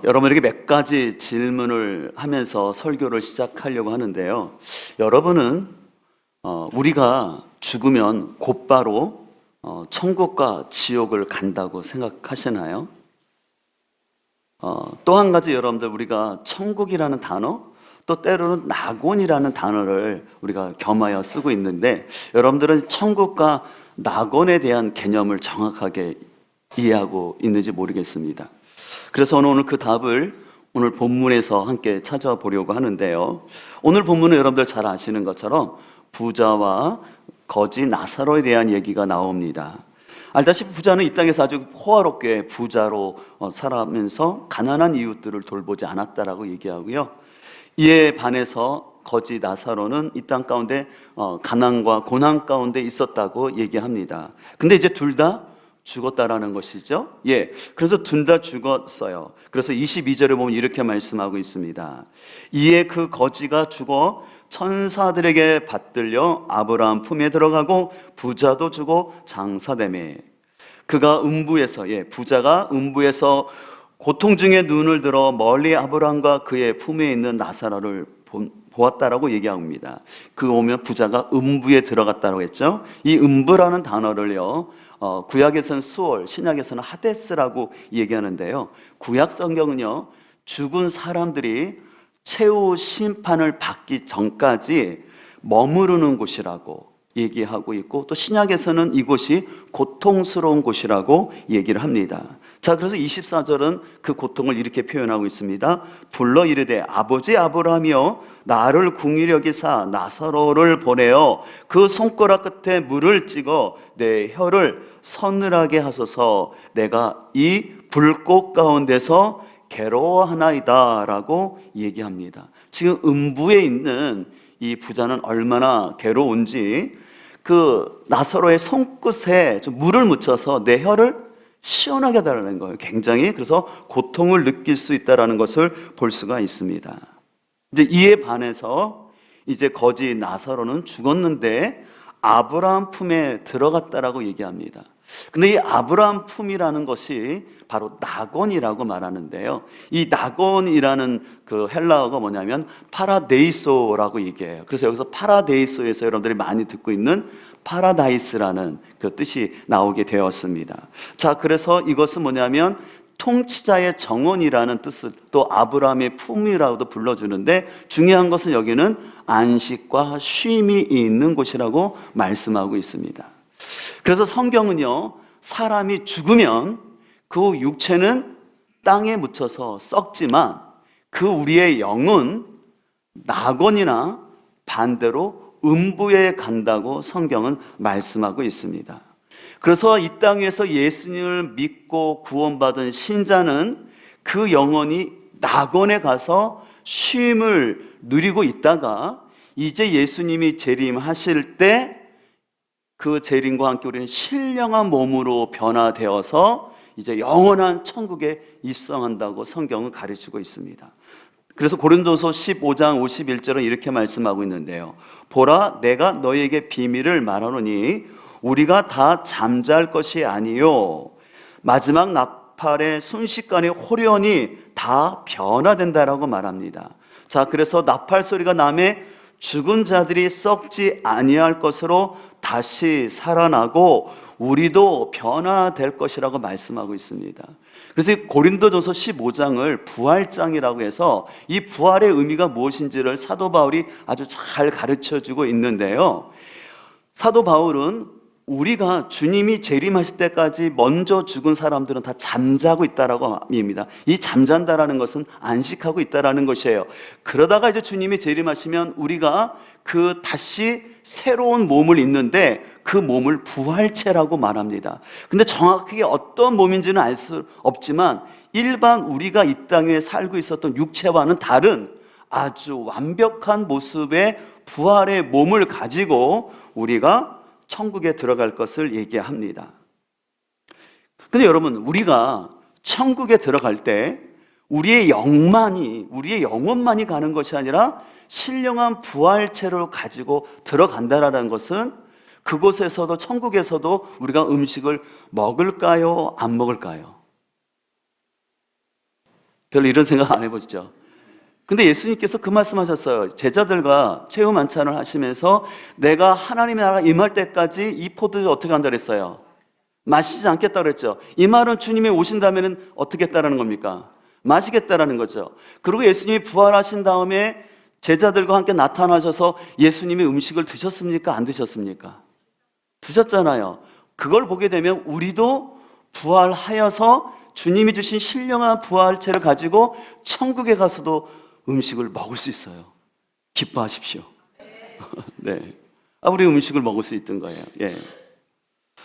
여러분에게 몇 가지 질문을 하면서 설교를 시작하려고 하는데요. 여러분은 우리가 죽으면 곧바로 천국과 지옥을 간다고 생각하시나요? 또 한 가지 여러분들, 우리가 천국이라는 단어, 또 때로는 낙원이라는 단어를 우리가 겸하여 쓰고 있는데, 여러분들은 천국과 낙원에 대한 개념을 정확하게 이해하고 있는지 모르겠습니다. 그래서 오늘 그 답을 오늘 본문에서 함께 찾아보려고 하는데요. 오늘 본문은 여러분들 잘 아시는 것처럼 부자와 거지 나사로에 대한 얘기가 나옵니다. 알다시피 부자는 이 땅에서 아주 호화롭게 부자로 살아가면서 가난한 이웃들을 돌보지 않았다라고 얘기하고요. 이에 반해서 거지 나사로는 이 땅 가운데 가난과 고난 가운데 있었다고 얘기합니다. 근데 이제 둘 다 죽었다라는 것이죠. 그래서 둘 다 죽었어요. 그래서 22절에 보면 이렇게 말씀하고 있습니다. 이에 그 거지가 죽어 천사들에게 받들려 아브라함 품에 들어가고 부자도 죽어 장사되매 그가 음부에서 부자가 음부에서 고통 중에 눈을 들어 멀리 아브라함과 그의 품에 있는 나사로를 보았다라고 얘기합니다. 그 오면 부자가 음부에 들어갔다고 했죠. 이 음부라는 단어를요, 구약에서는 수월, 신약에서는 하데스라고 얘기하는데요. 구약 성경은요, 죽은 사람들이 최후 심판을 받기 전까지 머무르는 곳이라고 얘기하고 있고, 또 신약에서는 이곳이 고통스러운 곳이라고 얘기를 합니다. 자, 그래서 24절은 그 고통을 이렇게 표현하고 있습니다. 불러 이르되 아버지 아브라함이여 나를 궁히 여기사 나사로를 보내어 그 손가락 끝에 물을 찍어 내 혀를 서늘하게 하소서 내가 이 불꽃 가운데서 괴로워하나이다 라고 얘기합니다. 지금 음부에 있는 이 부자는 얼마나 괴로운지 그 나사로의 손끝에 좀 물을 묻혀서 내 혀를 시원하게 하다는 거예요. 굉장히 그래서 고통을 느낄 수 있다는 것을 볼 수가 있습니다. 이제 이에 반해서 이제 거지 나사로는 죽었는데 아브라함 품에 들어갔다라고 얘기합니다. 근데 이 아브라함 품이라는 것이 바로 낙원이라고 말하는데요. 이 낙원이라는 그 헬라어가 뭐냐면 파라데이소라고 얘기해요. 그래서 여기서 파라데이소에서 여러분들이 많이 듣고 있는 파라다이스라는 그 뜻이 나오게 되었습니다. 자, 그래서 이것은 뭐냐면 통치자의 정원이라는 뜻을 또 아브라함의 품이라고도 불러주는데, 중요한 것은 여기는 안식과 쉼이 있는 곳이라고 말씀하고 있습니다. 그래서 성경은요, 사람이 죽으면 그 육체는 땅에 묻혀서 썩지만 그 우리의 영은 낙원이나 반대로 음부에 간다고 성경은 말씀하고 있습니다. 그래서 이 땅에서 예수님을 믿고 구원받은 신자는 그 영혼이 낙원에 가서 쉼을 누리고 있다가 이제 예수님이 재림하실 때 그 재림과 함께 우리는 신령한 몸으로 변화되어서 이제 영원한 천국에 입성한다고 성경은 가르치고 있습니다. 그래서 고린도서 15장 51절은 이렇게 말씀하고 있는데요. 보라 내가 너희에게 비밀을 말하노니 우리가 다 잠잘 것이 아니요 마지막 나팔의 순식간에 호련히 다 변화된다라고 말합니다. 자, 그래서 나팔 소리가 나매 죽은 자들이 썩지 아니할 것으로 다시 살아나고 우리도 변화될 것이라고 말씀하고 있습니다. 그래서 고린도전서 15장을 부활장이라고 해서 이 부활의 의미가 무엇인지를 사도 바울이 아주 잘 가르쳐주고 있는데요. 사도 바울은 우리가 주님이 재림하실 때까지 먼저 죽은 사람들은 다 잠자고 있다라고 합니다. 이 잠잔다라는 것은 안식하고 있다라는 것이에요. 그러다가 이제 주님이 재림하시면 우리가 그 다시 새로운 몸을 입는데 그 몸을 부활체라고 말합니다. 근데 정확하게 어떤 몸인지는 알 수 없지만 일반 우리가 이 땅에 살고 있었던 육체와는 다른 아주 완벽한 모습의 부활의 몸을 가지고 우리가 천국에 들어갈 것을 얘기합니다. 근데 여러분, 우리가 천국에 들어갈 때 우리의 영혼만이 가는 것이 아니라 신령한 부활체를 가지고 들어간다라는 것은 그곳에서도 천국에서도 우리가 음식을 먹을까요? 안 먹을까요? 별로 이런 생각 안 해보시죠? 근데 예수님께서 그 말씀하셨어요. 제자들과 최후 만찬을 하시면서 내가 하나님의 나라가 임할 때까지 이 포도주 어떻게 한다 그랬어요? 마시지 않겠다 그랬죠. 이 말은 주님이 오신다면 어떻게 했다라는 겁니까? 마시겠다라는 거죠. 그리고 예수님이 부활하신 다음에 제자들과 함께 나타나셔서 예수님이 음식을 드셨습니까? 안 드셨습니까? 드셨잖아요. 그걸 보게 되면 우리도 부활하여서 주님이 주신 신령한 부활체를 가지고 천국에 가서도 음식을 먹을 수 있어요. 기뻐하십시오. 네. 우리 음식을 먹을 수 있던 거예요. 예.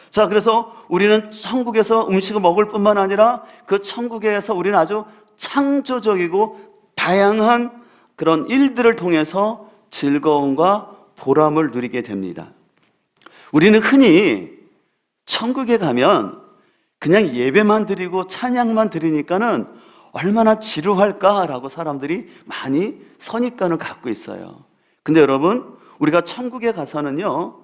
자, 그래서 우리는 천국에서 음식을 먹을 뿐만 아니라 그 천국에서 우리는 아주 창조적이고 다양한 그런 일들을 통해서 즐거움과 보람을 누리게 됩니다. 우리는 흔히 천국에 가면 그냥 예배만 드리고 찬양만 드리니까는 얼마나 지루할까라고 사람들이 많이 선입관을 갖고 있어요. 근데 여러분, 우리가 천국에 가서는요,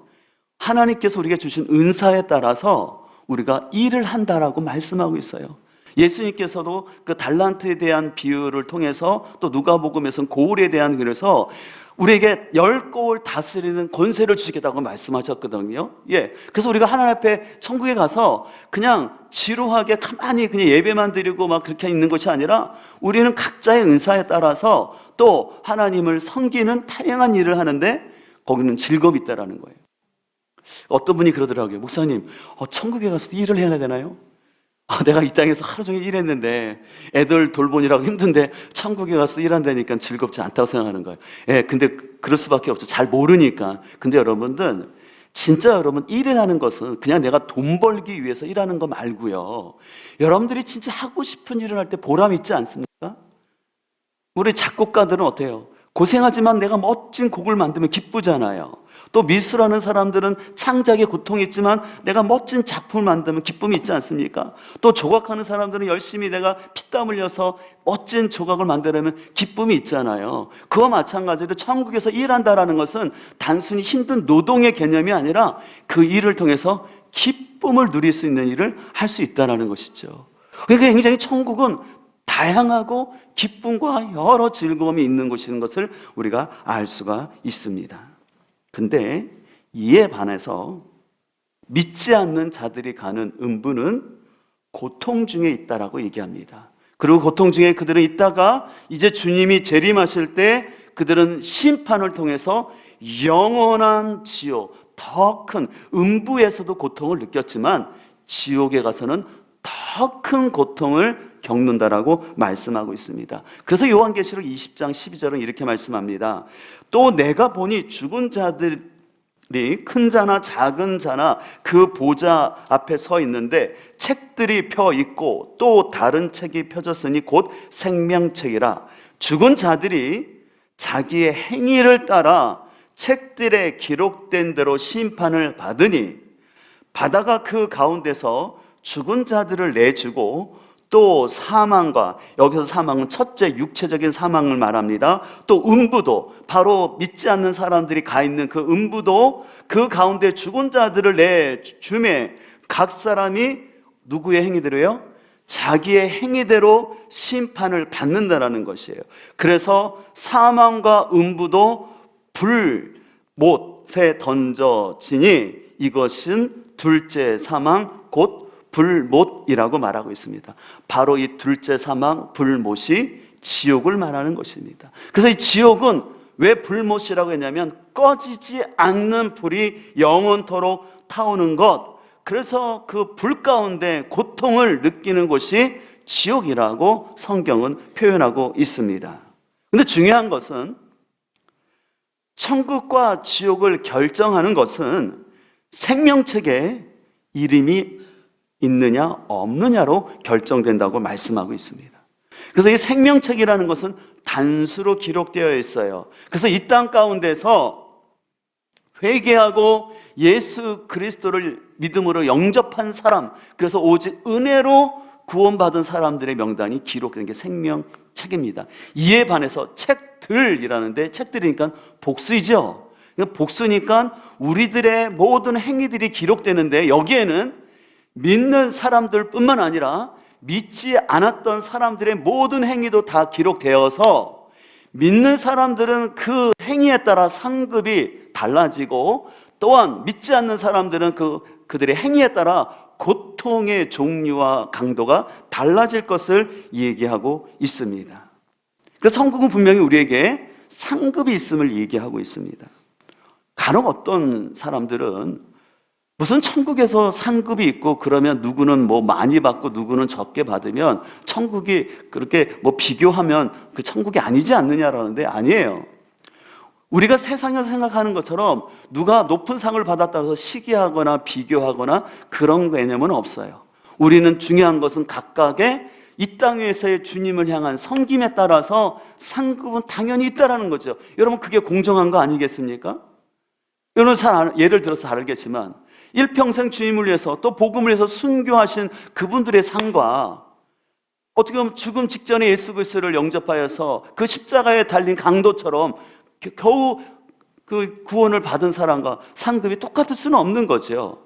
하나님께서 우리에게 주신 은사에 따라서 우리가 일을 한다라고 말씀하고 있어요. 예수님께서도 그 달란트에 대한 비유를 통해서 또 누가복음에서는 고울에 대한 그래서 우리에게 10고을 다스리는 권세를 주시겠다고 말씀하셨거든요. 예. 그래서 우리가 하나님 앞에 천국에 가서 그냥 지루하게 가만히 그냥 예배만 드리고 막 그렇게 있는 것이 아니라 우리는 각자의 은사에 따라서 또 하나님을 섬기는 다양한 일을 하는데 거기는 즐거움이 있다라는 거예요. 어떤 분이 그러더라고요. 목사님, 천국에 가서 일을 해야 되나요? 내가 이 땅에서 하루 종일 일했는데 애들 돌보느라고 힘든데 천국에 가서 일한다니까 즐겁지 않다고 생각하는 거예요. 예, 근데 그럴 수밖에 없죠. 잘 모르니까. 근데 여러분들, 진짜 여러분 일을 하는 것은 그냥 내가 돈 벌기 위해서 일하는 거 말고요. 여러분들이 진짜 하고 싶은 일을 할 때 보람 있지 않습니까? 우리 작곡가들은 어때요? 고생하지만 내가 멋진 곡을 만들면 기쁘잖아요. 또 미술하는 사람들은 창작에 고통이 있지만 내가 멋진 작품을 만들면 기쁨이 있지 않습니까? 또 조각하는 사람들은 열심히 내가 피땀 흘려서 멋진 조각을 만들려면 기쁨이 있잖아요. 그와 마찬가지로 천국에서 일한다라는 것은 단순히 힘든 노동의 개념이 아니라 그 일을 통해서 기쁨을 누릴 수 있는 일을 할 수 있다는 것이죠. 그러니까 굉장히 천국은 다양하고 기쁨과 여러 즐거움이 있는 곳인 것을 우리가 알 수가 있습니다. 근데 이에 반해서 믿지 않는 자들이 가는 음부는 고통 중에 있다라고 얘기합니다. 그리고 고통 중에 그들은 있다가 이제 주님이 재림하실 때 그들은 심판을 통해서 영원한 지옥, 더 큰 음부에서도 고통을 느꼈지만 지옥에 가서는 더 큰 고통을 겪는다라고 말씀하고 있습니다. 그래서 요한계시록 20장 12절은 이렇게 말씀합니다. 또 내가 보니 죽은 자들이 큰 자나 작은 자나 그 보좌 앞에 서 있는데 책들이 펴 있고 또 다른 책이 펴졌으니 곧 생명책이라. 죽은 자들이 자기의 행위를 따라 책들에 기록된 대로 심판을 받으니 바다가 그 가운데서 죽은 자들을 내주고 또 사망과, 여기서 사망은 첫째 육체적인 사망을 말합니다. 또 음부도, 바로 믿지 않는 사람들이 가 있는 그 음부도 그 가운데 죽은 자들을 내주매 각 사람이 누구의 행위대로요? 자기의 행위대로 심판을 받는다라는 것이에요. 그래서 사망과 음부도 불못에 던져지니 이것은 둘째 사망 곧 불못이라고 말하고 있습니다. 바로 이 둘째 사망 불못이 지옥을 말하는 것입니다. 그래서 이 지옥은 왜 불못이라고 했냐면 꺼지지 않는 불이 영원토록 타오는 것, 그래서 그 불 가운데 고통을 느끼는 곳이 지옥이라고 성경은 표현하고 있습니다. 근데 중요한 것은 천국과 지옥을 결정하는 것은 생명책에 이름이 있느냐 없느냐로 결정된다고 말씀하고 있습니다. 그래서 이 생명책이라는 것은 단수로 기록되어 있어요. 그래서 이 땅 가운데서 회개하고 예수 그리스도를 믿음으로 영접한 사람, 그래서 오직 은혜로 구원받은 사람들의 명단이 기록된 게 생명책입니다. 이에 반해서 책들이라는데, 책들이니까 복수이죠. 복수니까 우리들의 모든 행위들이 기록되는데 여기에는 믿는 사람들 뿐만 아니라 믿지 않았던 사람들의 모든 행위도 다 기록되어서 믿는 사람들은 그 행위에 따라 상급이 달라지고, 또한 믿지 않는 사람들은 그들의 행위에 따라 고통의 종류와 강도가 달라질 것을 얘기하고 있습니다. 그래서 성경은 분명히 우리에게 상급이 있음을 얘기하고 있습니다. 간혹 어떤 사람들은 무슨 천국에서 상급이 있고, 그러면 누구는 뭐 많이 받고 누구는 적게 받으면 천국이 그렇게 뭐 비교하면 그 천국이 아니지 않느냐라는데, 아니에요. 우리가 세상에서 생각하는 것처럼 누가 높은 상을 받았다고 해서 시기하거나 비교하거나 그런 개념은 없어요. 우리는 중요한 것은 각각의 이 땅 위에서의 주님을 향한 섬김에 따라서 상급은 당연히 있다라는 거죠. 여러분, 그게 공정한 거 아니겠습니까? 여러분 예를 들어서 알겠지만, 일평생 주님을 위해서 또 복음을 위해서 순교하신 그분들의 상과, 어떻게 보면 죽음 직전에 예수 그리스도를 영접하여서 그 십자가에 달린 강도처럼 겨우 그 구원을 받은 사람과 상급이 똑같을 수는 없는 거죠.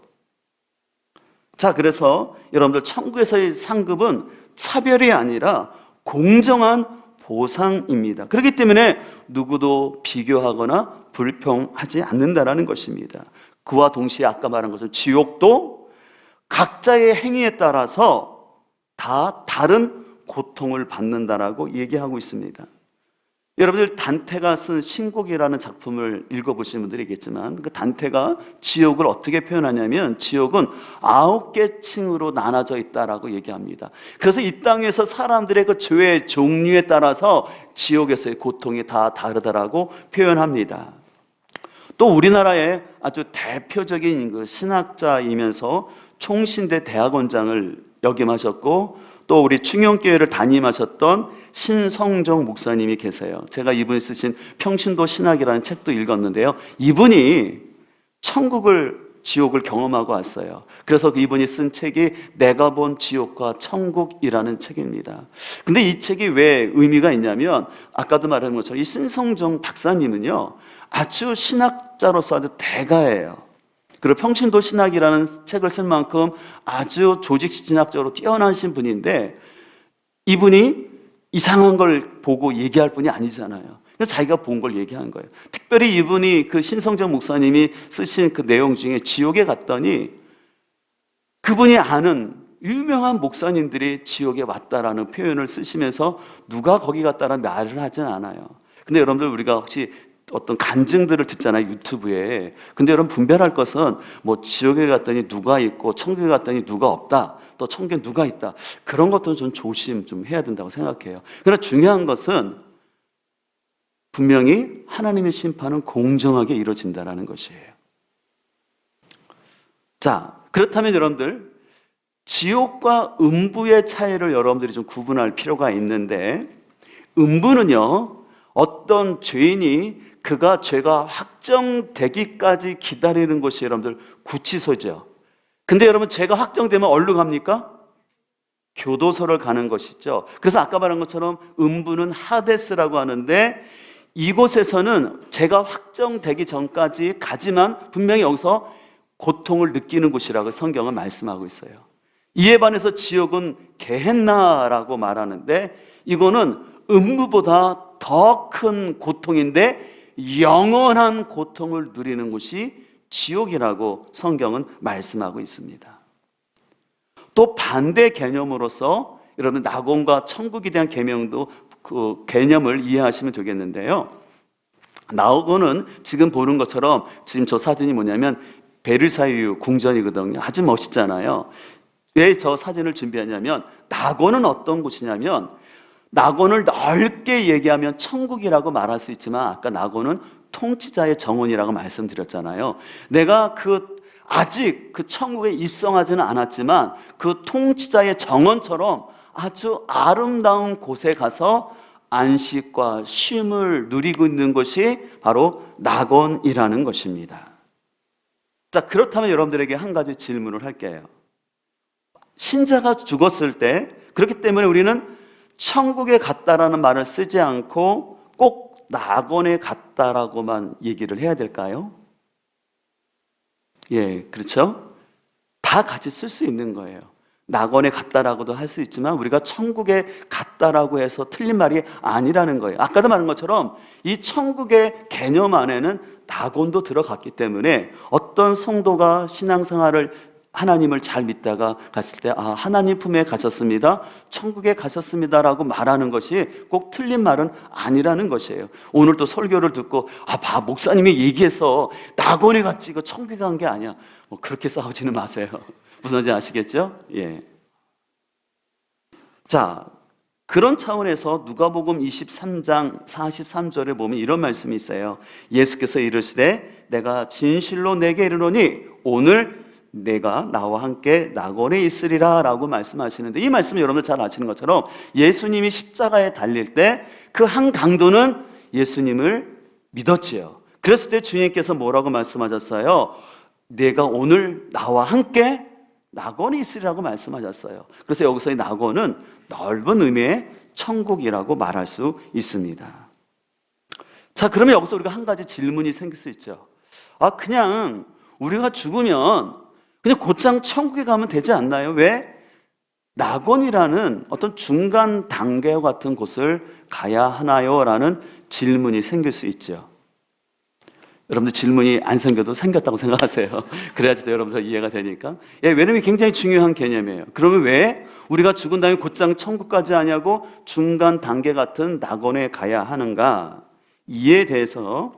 자, 그래서 여러분들, 천국에서의 상급은 차별이 아니라 공정한 보상입니다. 그렇기 때문에 누구도 비교하거나 불평하지 않는다라는 것입니다. 그와 동시에 아까 말한 것처럼 지옥도 각자의 행위에 따라서 다 다른 고통을 받는다라고 얘기하고 있습니다. 여러분들, 단테가 쓴 신곡이라는 작품을 읽어보신 분들이 있겠지만, 그 단테가 지옥을 어떻게 표현하냐면, 지옥은 9개 층으로 나눠져 있다라고 얘기합니다. 그래서 이 땅에서 사람들의 그 죄의 종류에 따라서 지옥에서의 고통이 다 다르다라고 표현합니다. 또 우리나라의 아주 대표적인 그 신학자이면서 총신대 대학원장을 역임하셨고, 또 우리 충영교회를 담임하셨던 신성정 목사님이 계세요. 제가 이분이 쓰신 평신도 신학이라는 책도 읽었는데요, 이분이 천국을 지옥을 경험하고 왔어요. 그래서 이분이 쓴 책이 내가 본 지옥과 천국이라는 책입니다. 근데 이 책이 왜 의미가 있냐면, 아까도 말한 것처럼 이 신성정 박사님은요, 아주 신학자로서 아주 대가예요. 그리고 평신도 신학이라는 책을 쓸 만큼 아주 조직신학적으로 뛰어나신 분인데, 이분이 이상한 걸 보고 얘기할 분이 아니잖아요. 그래서 자기가 본 걸 얘기하는 거예요. 특별히 이분이 그 신성정 목사님이 쓰신 그 내용 중에 지옥에 갔더니 그분이 아는 유명한 목사님들이 지옥에 왔다라는 표현을 쓰시면서 누가 거기 갔다라는 말을 하진 않아요. 근데 여러분들, 우리가 혹시 어떤 간증들을 듣잖아요, 유튜브에. 근데 여러분, 분별할 것은 뭐 지옥에 갔더니 누가 있고 천국에 갔더니 누가 없다, 또 천국에 누가 있다, 그런 것도 좀 조심 좀 해야 된다고 생각해요. 그러나 중요한 것은 분명히 하나님의 심판은 공정하게 이루어진다는 것이에요. 자, 그렇다면 여러분들, 지옥과 음부의 차이를 여러분들이 좀 구분할 필요가 있는데, 음부는요, 어떤 죄인이 그가 죄가 확정되기까지 기다리는 것이 여러분들 구치소죠. 근데 여러분, 죄가 확정되면 어디로 갑니까? 교도소를 가는 것이죠. 그래서 아까 말한 것처럼 음부는 하데스라고 하는데, 이곳에서는 죄가 확정되기 전까지 가지만 분명히 여기서 고통을 느끼는 곳이라고 성경은 말씀하고 있어요. 이에 반해서 지옥은 게헨나라고 말하는데, 이거는 음부보다 더 큰 고통인데 영원한 고통을 누리는 곳이 지옥이라고 성경은 말씀하고 있습니다. 또 반대 개념으로서 여러분, 낙원과 천국에 대한 개념도 그 개념을 이해하시면 되겠는데요, 낙원은 지금 보는 것처럼, 지금 저 사진이 뭐냐면 베르사유 궁전이거든요. 아주 멋있잖아요. 왜 저 사진을 준비하냐면, 낙원은 어떤 곳이냐면, 낙원을 넓게 얘기하면 천국이라고 말할 수 있지만, 아까 낙원은 통치자의 정원이라고 말씀드렸잖아요. 내가 아직 그 천국에 입성하지는 않았지만 그 통치자의 정원처럼 아주 아름다운 곳에 가서 안식과 쉼을 누리고 있는 것이 바로 낙원이라는 것입니다. 자, 그렇다면 여러분들에게 한 가지 질문을 할게요. 신자가 죽었을 때, 그렇기 때문에 우리는 천국에 갔다라는 말을 쓰지 않고 꼭 낙원에 갔다라고만 얘기를 해야 될까요? 예, 그렇죠? 다 같이 쓸 수 있는 거예요. 낙원에 갔다라고도 할 수 있지만 우리가 천국에 갔다라고 해서 틀린 말이 아니라는 거예요. 아까도 말한 것처럼 이 천국의 개념 안에는 낙원도 들어갔기 때문에 어떤 성도가 신앙생활을 하나님을 잘 믿다가 갔을 때 하나님 품에 가셨습니다, 천국에 가셨습니다라고 말하는 것이 꼭 틀린 말은 아니라는 것이에요. 오늘 또 설교를 듣고 목사님이 얘기해서 낙원에 갔지 이거 천국에 간 게 아니야, 그렇게 싸우지는 마세요. 무슨 말인지 아시겠죠? 예. 자, 그런 차원에서 누가복음 23장 43절에 보면 이런 말씀이 있어요. 예수께서 이르시되 내가 진실로 내게 이르노니 오늘 내가 나와 함께 낙원에 있으리라 라고 말씀하시는데, 이 말씀 여러분들 잘 아시는 것처럼 예수님이 십자가에 달릴 때 그 한 강도는 예수님을 믿었지요. 그랬을 때 주님께서 뭐라고 말씀하셨어요? 내가 오늘 나와 함께 낙원에 있으리라고 말씀하셨어요. 그래서 여기서 이 낙원은 넓은 의미의 천국이라고 말할 수 있습니다. 자, 그러면 여기서 우리가 한 가지 질문이 생길 수 있죠. 그냥 우리가 죽으면 그냥 곧장 천국에 가면 되지 않나요? 왜 낙원이라는 어떤 중간 단계와 같은 곳을 가야 하나요? 라는 질문이 생길 수 있죠. 여러분들 질문이 안 생겨도 생겼다고 생각하세요. 그래야지 또 여러분들 이해가 되니까. 왜냐면 굉장히 중요한 개념이에요. 그러면 왜 우리가 죽은 다음에 곧장 천국 가지 아니하고 중간 단계 같은 낙원에 가야 하는가? 이에 대해서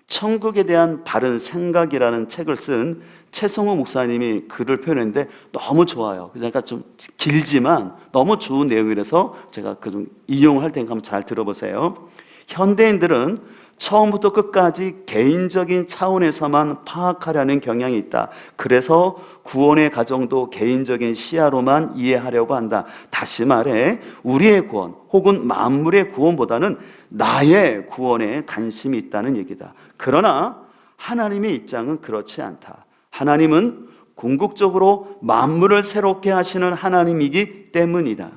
천국에 대한 바른 생각이라는 책을 쓴 최성호 목사님이 글을 표현했는데 너무 좋아요. 그러니까 좀 길지만 너무 좋은 내용이라서 제가 그 좀 인용할 테니까 한번 잘 들어보세요. 현대인들은 처음부터 끝까지 개인적인 차원에서만 파악하려는 경향이 있다. 그래서 구원의 과정도 개인적인 시야로만 이해하려고 한다. 다시 말해 우리의 구원 혹은 만물의 구원보다는 나의 구원에 관심이 있다는 얘기다. 그러나 하나님의 입장은 그렇지 않다. 하나님은 궁극적으로 만물을 새롭게 하시는 하나님이기 때문이다.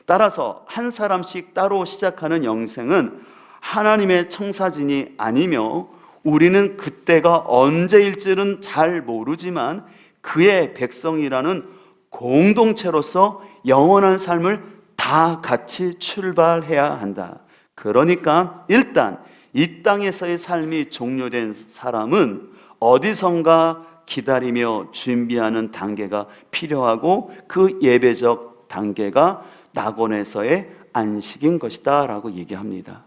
따라서 한 사람씩 따로 시작하는 영생은 하나님의 청사진이 아니며 우리는 그때가 언제일지는 잘 모르지만 그의 백성이라는 공동체로서 영원한 삶을 다 같이 출발해야 한다. 그러니까 일단 이 땅에서의 삶이 종료된 사람은 어디선가 기다리며 준비하는 단계가 필요하고 그 예배적 단계가 낙원에서의 안식인 것이다 라고 얘기합니다.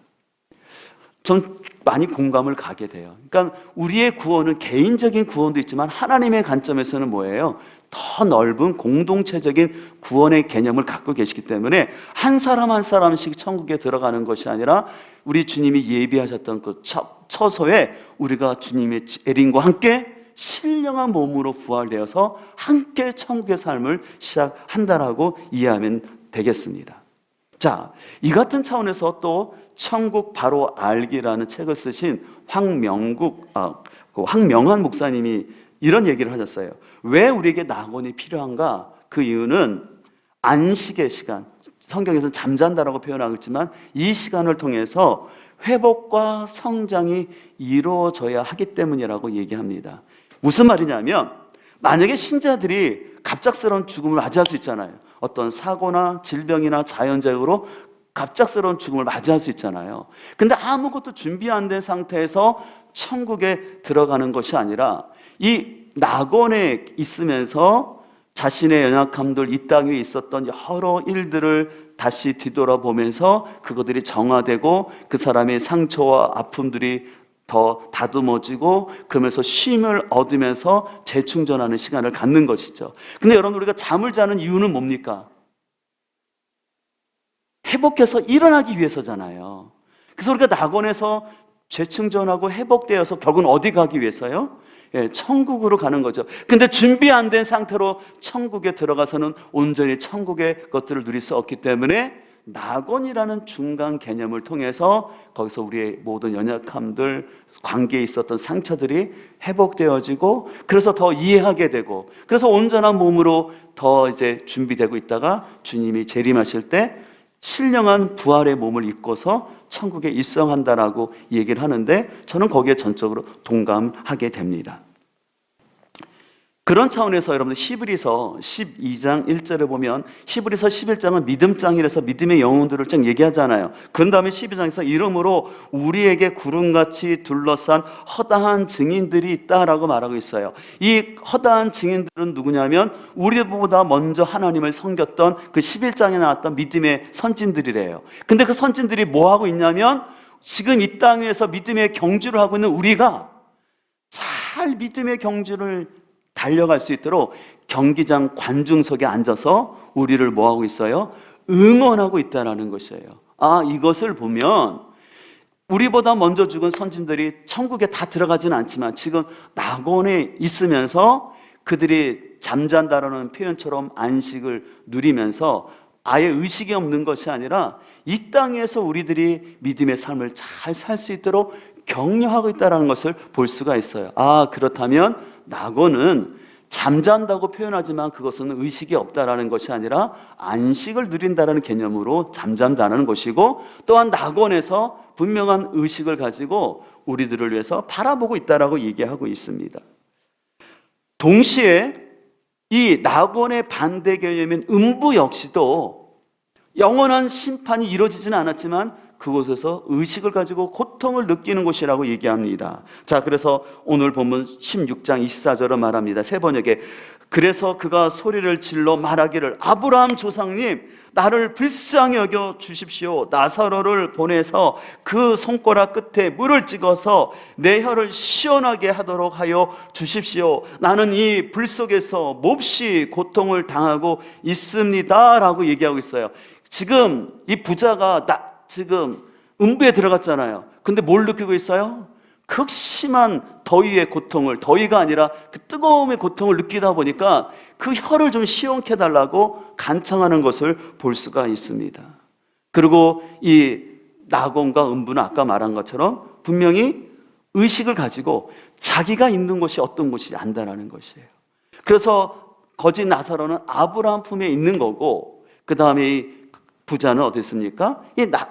전 많이 공감을 가게 돼요. 그러니까 우리의 구원은 개인적인 구원도 있지만 하나님의 관점에서는 뭐예요? 더 넓은 공동체적인 구원의 개념을 갖고 계시기 때문에 한 사람 한 사람씩 천국에 들어가는 것이 아니라 우리 주님이 예비하셨던 그 처소에 우리가 주님의 재림과 함께 신령한 몸으로 부활되어서 함께 천국의 삶을 시작한다라고 이해하면 되겠습니다. 자, 이 같은 차원에서 또 천국 바로 알기라는 책을 쓰신 황명한 목사님이 이런 얘기를 하셨어요. 왜 우리에게 낙원이 필요한가? 그 이유는 안식의 시간, 성경에서는 잠잔다라고 표현하고 있지만 이 시간을 통해서 회복과 성장이 이루어져야 하기 때문이라고 얘기합니다. 무슨 말이냐면 만약에 신자들이 갑작스러운 죽음을 맞이할 수 있잖아요. 어떤 사고나 질병이나 자연재해로 갑작스러운 죽음을 맞이할 수 있잖아요. 근데 아무것도 준비 안 된 상태에서 천국에 들어가는 것이 아니라 이 낙원에 있으면서 자신의 연약함들, 이 땅 위에 있었던 여러 일들을 다시 뒤돌아보면서 그것들이 정화되고 그 사람의 상처와 아픔들이 더 다듬어지고 그러면서 쉼을 얻으면서 재충전하는 시간을 갖는 것이죠. 근데 여러분, 우리가 잠을 자는 이유는 뭡니까? 회복해서 일어나기 위해서잖아요. 그래서 우리가 낙원에서 재충전하고 회복되어서 결국은 어디 가기 위해서요? 천국으로 가는 거죠. 근데 준비 안 된 상태로 천국에 들어가서는 온전히 천국의 것들을 누릴 수 없기 때문에 낙원이라는 중간 개념을 통해서 거기서 우리의 모든 연약함들, 관계에 있었던 상처들이 회복되어지고 그래서 더 이해하게 되고 그래서 온전한 몸으로 더 이제 준비되고 있다가 주님이 재림하실 때 신령한 부활의 몸을 입고서 천국에 입성한다라고 얘기를 하는데 저는 거기에 전적으로 동감하게 됩니다. 그런 차원에서 여러분들 히브리서 12장 1절에 보면 히브리서 11장은 믿음장이라서 믿음의 영혼들을 쭉 얘기하잖아요. 그 다음에 12장에서 이러므로 우리에게 구름같이 둘러싼 허다한 증인들이 있다라고 말하고 있어요. 이 허다한 증인들은 누구냐면 우리보다 먼저 하나님을 섬겼던 그 11장에 나왔던 믿음의 선진들이래요. 근데 그 선진들이 뭐 하고 있냐면 지금 이 땅에서 믿음의 경주를 하고 있는 우리가 잘 믿음의 경주를 달려갈 수 있도록 경기장 관중석에 앉아서 우리를 뭐하고 있어요? 응원하고 있다는 것이에요. 이것을 보면 우리보다 먼저 죽은 선진들이 천국에 다 들어가지는 않지만 지금 낙원에 있으면서 그들이 잠잔다라는 표현처럼 안식을 누리면서 아예 의식이 없는 것이 아니라 이 땅에서 우리들이 믿음의 삶을 잘 살 수 있도록 격려하고 있다는 것을 볼 수가 있어요. 그렇다면 낙원은 잠잔다고 표현하지만 그것은 의식이 없다라는 것이 아니라 안식을 누린다는 개념으로 잠잠다는 것이고, 또한 낙원에서 분명한 의식을 가지고 우리들을 위해서 바라보고 있다라고 얘기하고 있습니다. 동시에 이 낙원의 반대 개념인 음부 역시도 영원한 심판이 이루어지지는 않았지만 그곳에서 의식을 가지고 고통을 느끼는 곳이라고 얘기합니다. 자, 그래서 오늘 본문 16장 24절을 말합니다. 세 번역에 그래서 그가 소리를 질러 말하기를 아브라함 조상님 나를 불쌍히 여겨 주십시오. 나사로를 보내서 그 손가락 끝에 물을 찍어서 내 혀를 시원하게 하도록 하여 주십시오. 나는 이 불 속에서 몹시 고통을 당하고 있습니다 라고 얘기하고 있어요. 지금 이 부자가 지금 음부에 들어갔잖아요. 근데 뭘 느끼고 있어요? 극심한 더위의 고통을, 더위가 아니라 그 뜨거움의 고통을 느끼다 보니까 그 혀를 좀 시원케 해달라고 간청하는 것을 볼 수가 있습니다. 그리고 이 낙원과 음부는 아까 말한 것처럼 분명히 의식을 가지고 자기가 있는 곳이 어떤 곳인지 안다라는 것이에요. 그래서 거짓 나사로는 아브라함 품에 있는 거고, 그 다음에 이 부자는 어디 있습니까?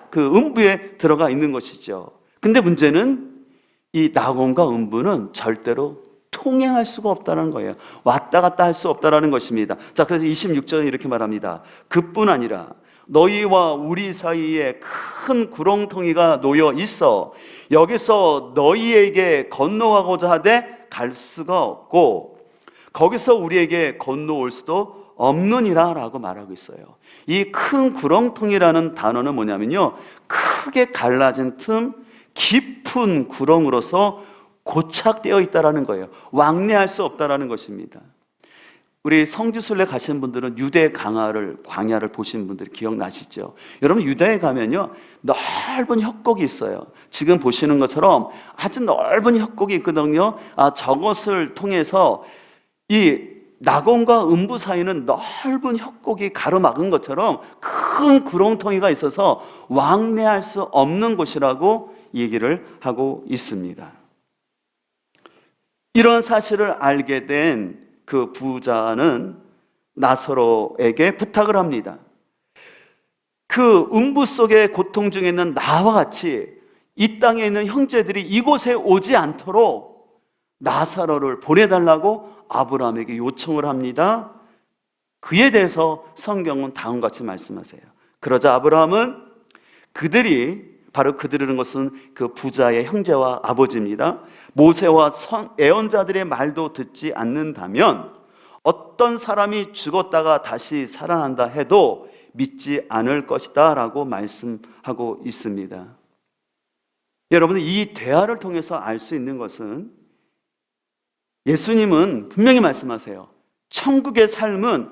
그 음부에 들어가 있는 것이죠. 근데 문제는 이 낙원과 음부는 절대로 통행할 수가 없다는 거예요. 왔다 갔다 할 수 없다는 것입니다. 자, 그래서 26절에 이렇게 말합니다. 그뿐 아니라 너희와 우리 사이에 큰 구렁텅이가 놓여 있어 여기서 너희에게 건너가고자 하되 갈 수가 없고 거기서 우리에게 건너올 수도 없느니라 라고 말하고 있어요. 이 큰 구렁텅이라는 단어는 뭐냐면요, 크게 갈라진 틈, 깊은 구렁으로서 고착되어 있다라는 거예요. 왕래할 수 없다라는 것입니다. 우리 성지순례 가신 분들은 유대 광야를 보신 분들이 기억나시죠? 여러분, 유대에 가면요 넓은 협곡이 있어요. 지금 보시는 것처럼 아주 넓은 협곡이 있거든요. 저것을 통해서 이 낙원과 음부 사이는 넓은 협곡이 가로막은 것처럼 큰 구렁텅이가 있어서 왕래할 수 없는 곳이라고 얘기를 하고 있습니다. 이런 사실을 알게 된 그 부자는 나사로에게 부탁을 합니다. 그 음부 속의 고통 중에 있는 나와 같이 이 땅에 있는 형제들이 이곳에 오지 않도록 나사로를 보내달라고 아브라함에게 요청을 합니다. 그에 대해서 성경은 다음과 같이 말씀하세요. 그러자 아브라함은 그들이라는 것은 그 부자의 형제와 아버지입니다. 모세와 애언자들의 말도 듣지 않는다면 어떤 사람이 죽었다가 다시 살아난다 해도 믿지 않을 것이다 라고 말씀하고 있습니다. 여러분, 이 대화를 통해서 알 수 있는 것은 예수님은 분명히 말씀하세요. 천국의 삶은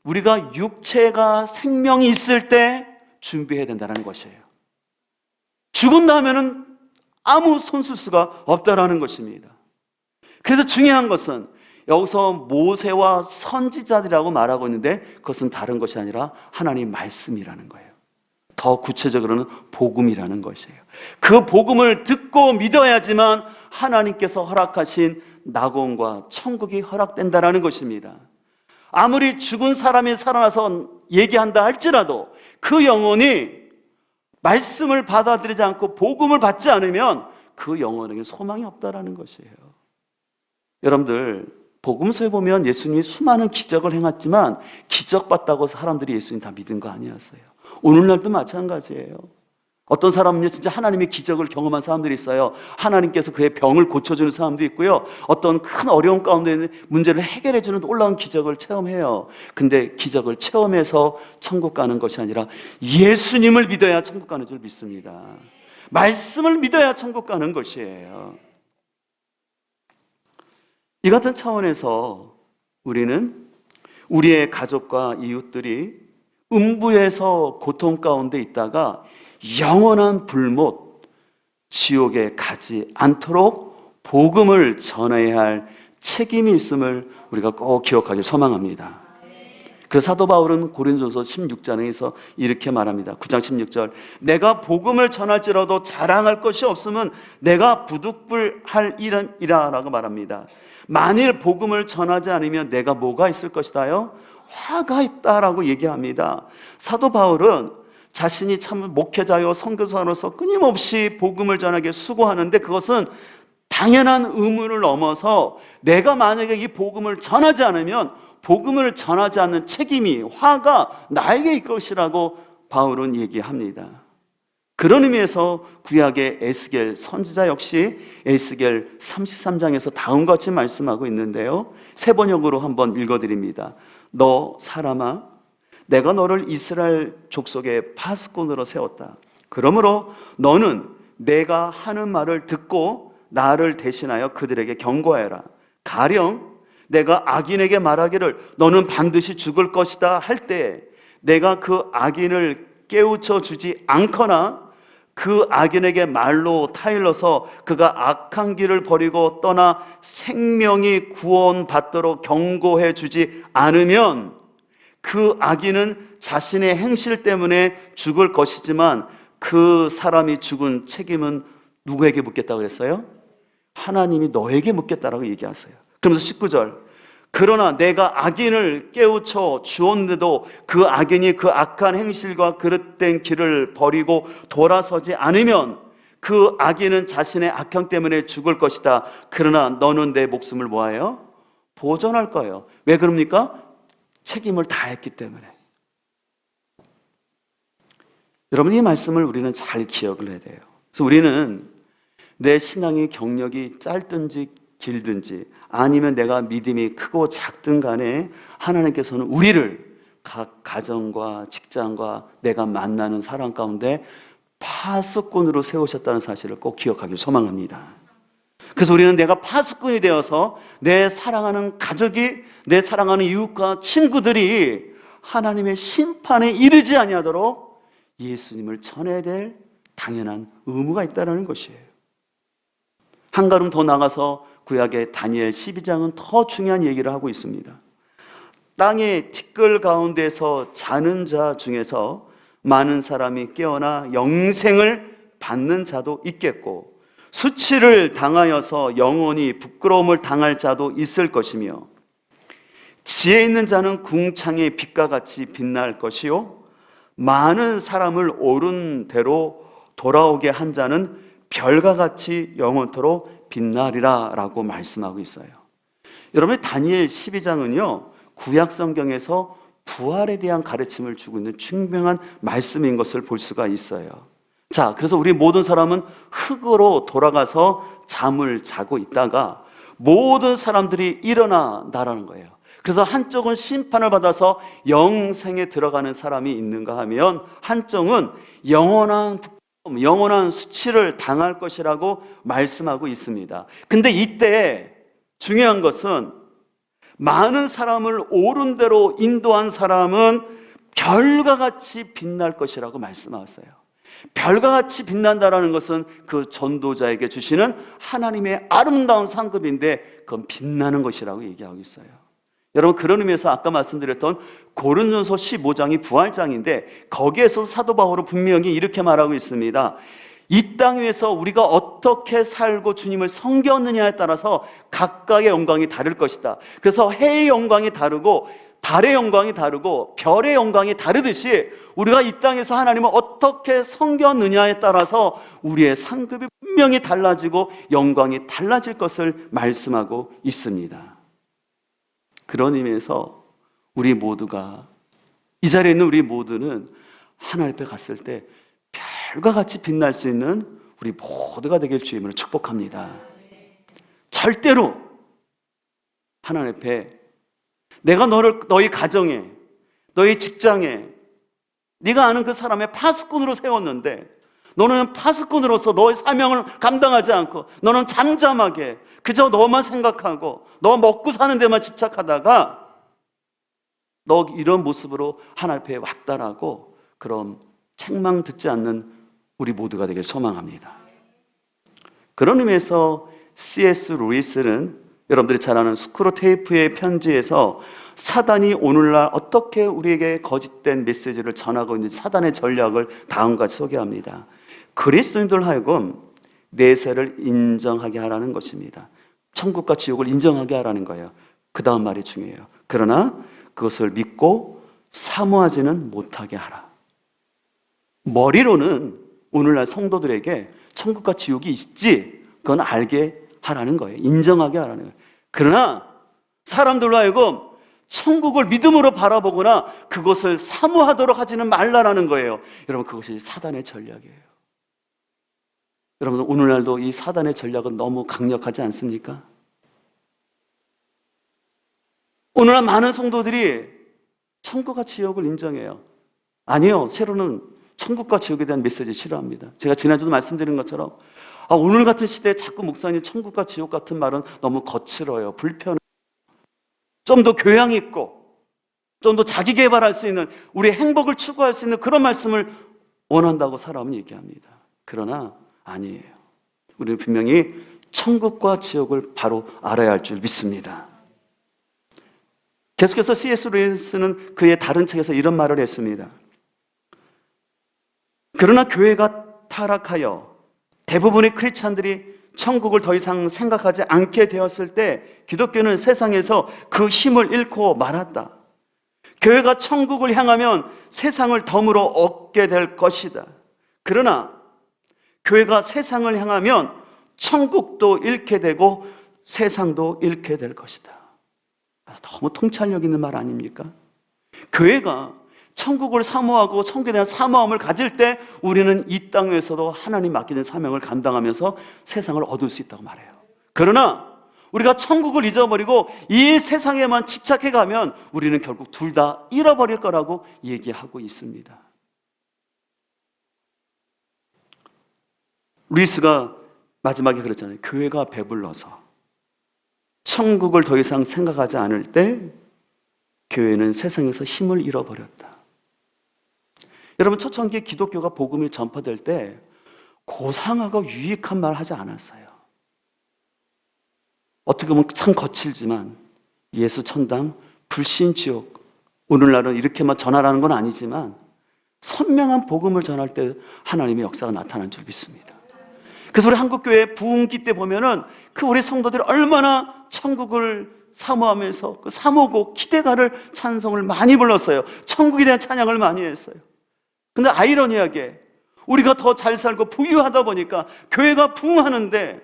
우리가 육체가 생명이 있을 때 준비해야 된다는 것이에요. 죽은 다음에는 아무 손 쓸 수가 없다라는 것입니다. 그래서 중요한 것은 여기서 모세와 선지자들이라고 말하고 있는데 그것은 다른 것이 아니라 하나님 말씀이라는 거예요. 더 구체적으로는 복음이라는 것이에요. 그 복음을 듣고 믿어야지만 하나님께서 허락하신 낙원과 천국이 허락된다라는 것입니다. 아무리 죽은 사람이 살아나서 얘기한다 할지라도 그 영혼이 말씀을 받아들이지 않고 복음을 받지 않으면 그 영혼에게 소망이 없다라는 것이에요. 여러분들, 복음서에 보면 예수님이 수많은 기적을 행했지만 기적 봤다고 사람들이 예수님 다 믿은 거 아니었어요. 오늘날도 마찬가지예요. 어떤 사람은요, 진짜 하나님의 기적을 경험한 사람들이 있어요. 하나님께서 그의 병을 고쳐주는 사람도 있고요, 어떤 큰 어려움 가운데 있는 문제를 해결해주는 놀라운 기적을 체험해요. 근데 기적을 체험해서 천국 가는 것이 아니라 예수님을 믿어야 천국 가는 줄 믿습니다. 말씀을 믿어야 천국 가는 것이에요. 이 같은 차원에서 우리는 우리의 가족과 이웃들이 음부에서 고통 가운데 있다가 영원한 불못, 지옥에 가지 않도록 복음을 전해야 할 책임이 있음을 우리가 꼭 기억하길 소망합니다. 그래서 사도 바울은 고린도서 16장에서 이렇게 말합니다. 9장 16절, 내가 복음을 전할지라도 자랑할 것이 없으면 내가 부득불할 일이라 라고 말합니다. 만일 복음을 전하지 않으면 내가 뭐가 있을 것이다요? 화가 있다라고 얘기합니다. 사도 바울은 자신이 참 목회자요 선교사로서 끊임없이 복음을 전하게 수고하는데, 그것은 당연한 의무를 넘어서 내가 만약에 이 복음을 전하지 않으면 복음을 전하지 않는 책임이, 화가 나에게 있을 것이라고 바울은 얘기합니다. 그런 의미에서 구약의 에스겔 선지자 역시 에스겔 33장에서 다음과 같이 말씀하고 있는데요, 세 번역으로 한번 읽어드립니다. 너 사람아, 내가 너를 이스라엘 족속의 파수꾼으로 세웠다. 그러므로 너는 내가 하는 말을 듣고 나를 대신하여 그들에게 경고하여라. 가령 내가 악인에게 말하기를 너는 반드시 죽을 것이다 할 때에 내가 그 악인을 깨우쳐 주지 않거나 그 악인에게 말로 타일러서 그가 악한 길을 버리고 떠나 생명이 구원받도록 경고해 주지 않으면 그 악인은 자신의 행실 때문에 죽을 것이지만 그 사람이 죽은 책임은 누구에게 묻겠다고 그랬어요? 하나님이 너에게 묻겠다라고 얘기하세요. 그러면서 19절, 그러나 내가 악인을 깨우쳐 주었는데도 그 악인이 그 악한 행실과 그릇된 길을 버리고 돌아서지 않으면 그 악인은 자신의 악행 때문에 죽을 것이다. 그러나 너는 내 목숨을 뭐하여? 보존할 거예요. 왜 그럽니까? 책임을 다했기 때문에. 여러분, 이 말씀을 우리는 잘 기억을 해야 돼요. 그래서 우리는 내 신앙의 경력이 짧든지 길든지 아니면 내가 믿음이 크고 작든 간에 하나님께서는 우리를 각 가정과 직장과 내가 만나는 사람 가운데 파수꾼으로 세우셨다는 사실을 꼭 기억하길 소망합니다. 그래서 우리는 내가 파수꾼이 되어서 내 사랑하는 가족이, 내 사랑하는 이웃과 친구들이 하나님의 심판에 이르지 아니하도록 예수님을 전해야 될 당연한 의무가 있다는 것이에요. 한 걸음 더 나가서 구약의 다니엘 12장은 더 중요한 얘기를 하고 있습니다. 땅의 티끌 가운데서 자는 자 중에서 많은 사람이 깨어나 영생을 받는 자도 있겠고 수치를 당하여서 영원히 부끄러움을 당할 자도 있을 것이며 지혜 있는 자는 궁창의 빛과 같이 빛날 것이요 많은 사람을 옳은 대로 돌아오게 한 자는 별과 같이 영원토록 빛나리라 라고 말씀하고 있어요. 여러분, 다니엘 12장은요 구약 성경에서 부활에 대한 가르침을 주고 있는 중요한 말씀인 것을 볼 수가 있어요. 자, 그래서 우리 모든 사람은 흙으로 돌아가서 잠을 자고 있다가 모든 사람들이 일어나라는 거예요. 그래서 한쪽은 심판을 받아서 영생에 들어가는 사람이 있는가 하면 한쪽은 영원한 수치를 당할 것이라고 말씀하고 있습니다. 근데 이때 중요한 것은 많은 사람을 옳은 대로 인도한 사람은 별과 같이 빛날 것이라고 말씀하셨어요. 별과 같이 빛난다라는 것은 그 전도자에게 주시는 하나님의 아름다운 상급인데 그건 빛나는 것이라고 얘기하고 있어요. 여러분, 그런 의미에서 아까 말씀드렸던 고린도전서 15장이 부활장인데 거기에서 사도 바울은 분명히 이렇게 말하고 있습니다. 이 땅 위에서 우리가 어떻게 살고 주님을 섬겼느냐에 따라서 각각의 영광이 다를 것이다. 그래서 해의 영광이 다르고 달의 영광이 다르고 별의 영광이 다르듯이 우리가 이 땅에서 하나님을 어떻게 섬겼느냐에 따라서 우리의 상급이 분명히 달라지고 영광이 달라질 것을 말씀하고 있습니다. 그런 의미에서 우리 모두가, 이 자리에 있는 우리 모두는 하나님 앞에 갔을 때 별과 같이 빛날 수 있는 우리 모두가 되길 주임으로 축복합니다. 절대로 하나님 앞에 내가 너희 가정에, 너희 직장에, 네가 아는 그 사람의 파수꾼으로 세웠는데 너는 파수꾼으로서 너의 사명을 감당하지 않고 너는 잠잠하게 그저 너만 생각하고 너 먹고 사는 데만 집착하다가 너 이런 모습으로 하나님 앞에 왔다라고 그런 책망 듣지 않는 우리 모두가 되길 소망합니다. 그런 의미에서 C.S. 루이스는 여러분들이 잘 아는 스크루테이프의 편지에서 사단이 오늘날 어떻게 우리에게 거짓된 메시지를 전하고 있는지 사단의 전략을 다음과 같이 소개합니다. 그리스도인들 하여금 내세를 인정하게 하라는 것입니다. 천국과 지옥을 인정하게 하라는 거예요. 그 다음 말이 중요해요. 그러나 그것을 믿고 사모하지는 못하게 하라. 머리로는 오늘날 성도들에게 천국과 지옥이 있지, 그건 알게 하라는 거예요. 인정하게 하라는 거예요. 그러나 사람들로 하여금 천국을 믿음으로 바라보거나 그것을 사모하도록 하지는 말라라는 거예요. 여러분, 그것이 사단의 전략이에요. 여러분, 오늘날도 이 사단의 전략은 너무 강력하지 않습니까? 오늘날 많은 성도들이 천국과 지옥을 인정해요. 아니요, 새로는 천국과 지옥에 대한 메시지 싫어합니다. 제가 지난주도 말씀드린 것처럼 오늘 같은 시대에 자꾸 목사님 천국과 지옥 같은 말은 너무 거칠어요. 불편해요. 좀 더 교양 있고 좀 더 자기 개발할 수 있는, 우리의 행복을 추구할 수 있는 그런 말씀을 원한다고 사람은 얘기합니다. 그러나 아니에요. 우리는 분명히 천국과 지옥을 바로 알아야 할 줄 믿습니다. 계속해서 C.S. 루이스는 그의 다른 책에서 이런 말을 했습니다. 그러나 교회가 타락하여 대부분의 크리스찬들이 천국을 더 이상 생각하지 않게 되었을 때 기독교는 세상에서 그 힘을 잃고 말았다. 교회가 천국을 향하면 세상을 덤으로 얻게 될 것이다. 그러나 교회가 세상을 향하면 천국도 잃게 되고 세상도 잃게 될 것이다. 너무 통찰력 있는 말 아닙니까? 교회가 천국을 사모하고 천국에 대한 사모함을 가질 때 우리는 이 땅에서도 하나님 맡기는 사명을 감당하면서 세상을 얻을 수 있다고 말해요. 그러나 우리가 천국을 잊어버리고 이 세상에만 집착해 가면 우리는 결국 둘 다 잃어버릴 거라고 얘기하고 있습니다. 루이스가 마지막에 그랬잖아요. 교회가 배불러서 천국을 더 이상 생각하지 않을 때 교회는 세상에서 힘을 잃어버렸다. 여러분, 초창기 기독교가 복음이 전파될 때 고상하고 유익한 말 하지 않았어요. 어떻게 보면 참 거칠지만 예수 천당, 불신 지옥, 오늘날은 이렇게만 전하라는 건 아니지만 선명한 복음을 전할 때 하나님의 역사가 나타난 줄 믿습니다. 그래서 우리 한국교회 부흥기 때 보면은 그 우리 성도들이 얼마나 천국을 사모하면서 그 사모곡, 기대가를, 찬송을 많이 불렀어요. 천국에 대한 찬양을 많이 했어요. 근데 아이러니하게 우리가 더 잘 살고 부유하다 보니까 교회가 부흥하는데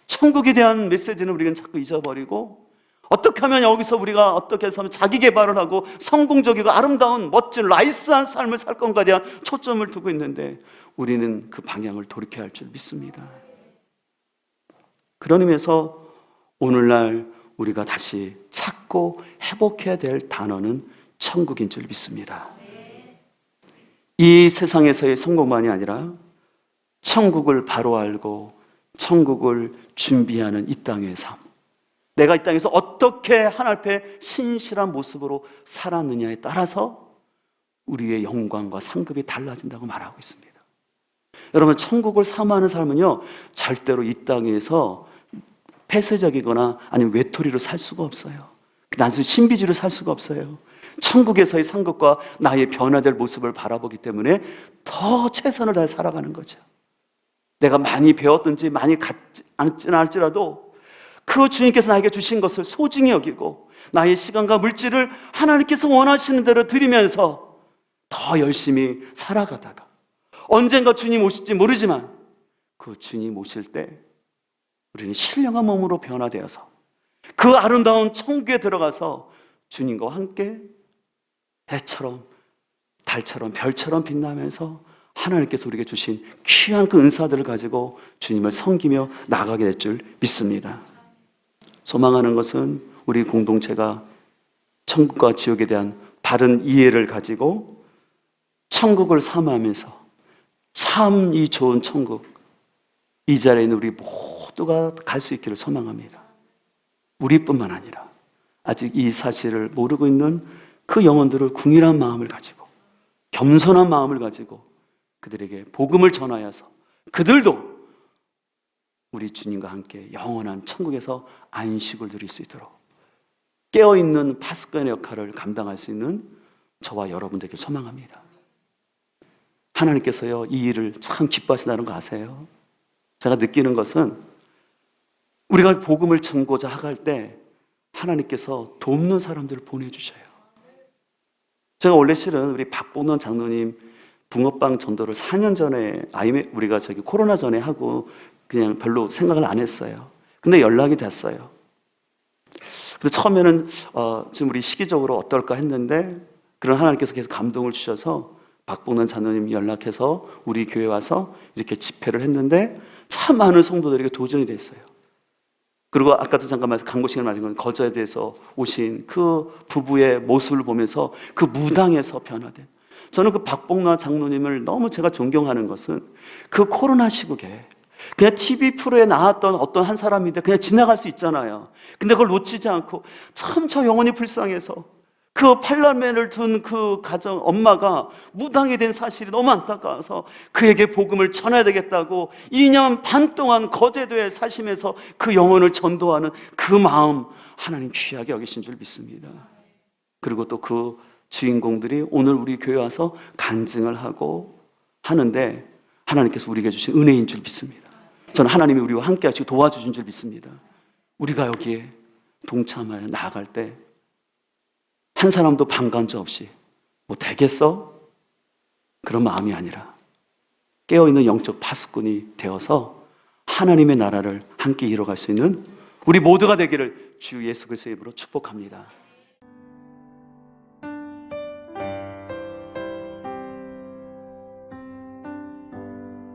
천국에 대한 메시지는 우리는 자꾸 잊어버리고 어떻게 하면 여기서 우리가 어떻게 해서 자기 개발을 하고 성공적이고 아름다운 멋진 라이스한 삶을 살 건가에 대한 초점을 두고 있는데 우리는 그 방향을 돌이켜야 할 줄 믿습니다. 그런 의미에서 오늘날 우리가 다시 찾고 회복해야 될 단어는 천국인 줄 믿습니다. 이 세상에서의 성공만이 아니라 천국을 바로 알고 천국을 준비하는 이 땅의 삶, 내가 이 땅에서 어떻게 하나님 앞에 신실한 모습으로 살았느냐에 따라서 우리의 영광과 상급이 달라진다고 말하고 있습니다. 여러분, 천국을 사모하는 삶은요 절대로 이 땅에서 폐쇄적이거나 아니면 외톨이로 살 수가 없어요. 단순히 신비주의로 살 수가 없어요. 천국에서의 상급과 나의 변화될 모습을 바라보기 때문에 더 최선을 다해 살아가는 거죠. 내가 많이 배웠든지 많이 갖지 않지는 할지라도 그 주님께서 나에게 주신 것을 소중히 여기고 나의 시간과 물질을 하나님께서 원하시는 대로 드리면서 더 열심히 살아가다가 언젠가 주님 오실지 모르지만 그 주님 오실 때 우리는 신령한 몸으로 변화되어서 그 아름다운 천국에 들어가서 주님과 함께 해처럼 달처럼 별처럼 빛나면서 하나님께서 우리에게 주신 귀한 그 은사들을 가지고 주님을 섬기며 나가게 될 줄 믿습니다. 소망하는 것은 우리 공동체가 천국과 지옥에 대한 바른 이해를 가지고 천국을 사모하면서 참 이 좋은 천국, 이 자리에 있는 우리 모두가 갈 수 있기를 소망합니다. 우리뿐만 아니라 아직 이 사실을 모르고 있는 그 영혼들을 궁일한 마음을 가지고 겸손한 마음을 가지고 그들에게 복음을 전하여서 그들도 우리 주님과 함께 영원한 천국에서 안식을 누릴 수 있도록 깨어있는 파수꾼의 역할을 감당할 수 있는 저와 여러분들에게 소망합니다. 하나님께서요, 이 일을 참 기뻐하신다는 거 아세요? 제가 느끼는 것은 우리가 복음을 전고자 할 때 하나님께서 돕는 사람들을 보내주셔요. 제가 원래 실은 우리 박봉원 장로님 붕어빵 전도를 4년 전에 우리가 코로나 전에 하고 그냥 별로 생각을 안 했어요. 근데 연락이 됐어요. 근데 처음에는 지금 우리 시기적으로 어떨까 했는데 그런 하나님께서 계속 감동을 주셔서 박봉원 장로님 연락해서 우리 교회 와서 이렇게 집회를 했는데 참 많은 성도들에게 도전이 됐어요. 그리고 아까도 잠깐 광고 시간에 말한 건 거저에 대해서 오신 그 부부의 모습을 보면서 그 무당에서 변화된, 저는 그 박봉나 장로님을 너무 제가 존경하는 것은 그 코로나 시국에 그냥 TV 프로에 나왔던 어떤 한 사람인데 그냥 지나갈 수 있잖아요. 근데 그걸 놓치지 않고 참 저 영혼이 불쌍해서 그 팔남매를 둔 그 가정 엄마가 무당이 된 사실이 너무 안타까워서 그에게 복음을 전해야 되겠다고 2년 반 동안 거제도에 사시면서 그 영혼을 전도하는 그 마음, 하나님 귀하게 여기신 줄 믿습니다. 그리고 또 그 주인공들이 오늘 우리 교회 와서 간증을 하고 하는데 하나님께서 우리에게 주신 은혜인 줄 믿습니다. 저는 하나님이 우리와 함께 하시고 도와주신 줄 믿습니다. 우리가 여기에 동참하여 나아갈 때 한 사람도 방관자 없이 뭐 되겠어? 그런 마음이 아니라 깨어있는 영적 파수꾼이 되어서 하나님의 나라를 함께 이뤄갈 수 있는 우리 모두가 되기를 주 예수 그리스도의 이름으로 축복합니다.